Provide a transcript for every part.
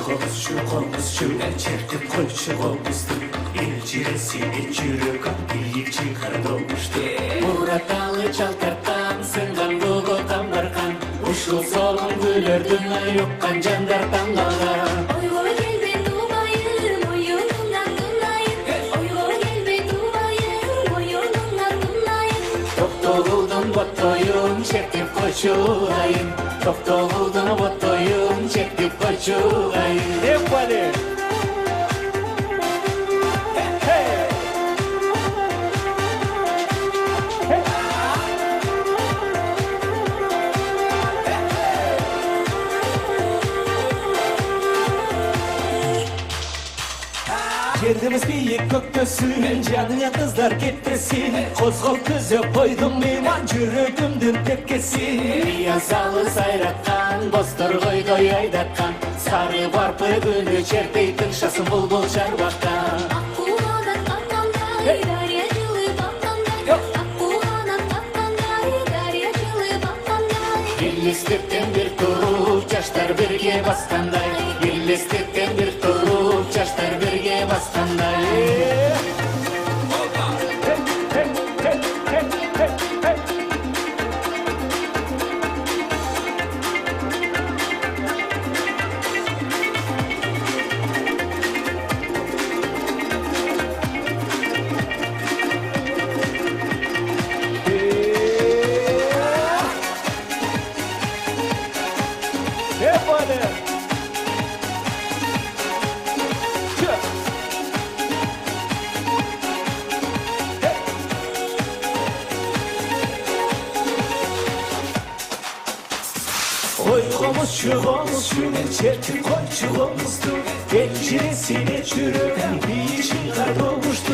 komuzcu Çertip koyçu komuzdu İlçiresi çürük Bilik çıkar dolmuştu Muratalı çaltartan Sıngan dolu tambarkan Uşul solun gülördün Yokkan jandardan kalgan Oy gel ben dubayım Oyunundan tunayım Oy gel ben dubayım Oyunundan tunayım Toktoğuldun botoyum Çertip koyçulayım Toktoğuldun botoyum Çertip koyçulayım Hep hadi. Yerimiz büyük göktösün Canıya kızlar gitmesin Kozgol közü koydum ben Cürüdümdün tepkesi Yasalı sayrakkan Bostor koydoy aydatkan Sarı varpı gülü Çerteytin şasın bulbul çarbakkan Akkuvadan tatlanday Daryacılı battanday Akkuvadan tatlanday Daryacılı battanday İllistikten bir turup Çaşlar birge baskanday İllistikten bir turup Çaşlar birge baskanday Hep hadi. Oy komuzcu Çertip koyçu komuzdu İlçiresine çürüken Bir çıkar dolmuştu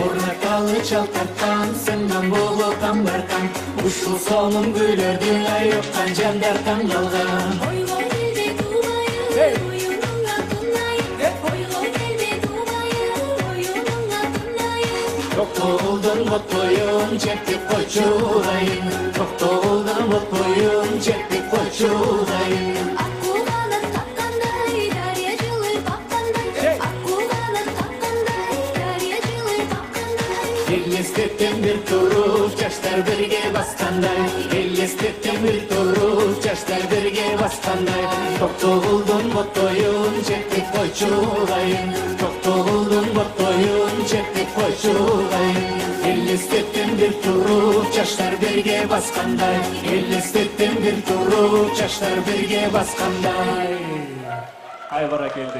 Ornakalı çaltartan Senden bolu tambarkan Uşul solun gülördü Yokkan jandardan kalgan Oy gel ben dubayım Oyunundan tunayım Oy gel ben dubayım Oyunundan tunayım Toktoğuldun botoyum Çertip koyçulayım Toktoğuldun botoyum Çertip koyçulayım Akkuvadan tatlanday Daryacılı battanday Akkuvadan tatlanday Daryacılı battanday İllistikten bir turup Çaşlar birge baskanday İllistikten bir turup Çaşlar birge baskanday Toktoğuldun botoyum Çertip koyçulayım Toktoğuldun botoyum Çertip koyçulayım İllistikten bir turup Çaşlar birge baskanday İllistikten bir turup Çaşlar birge baskanday Ayvara geldi.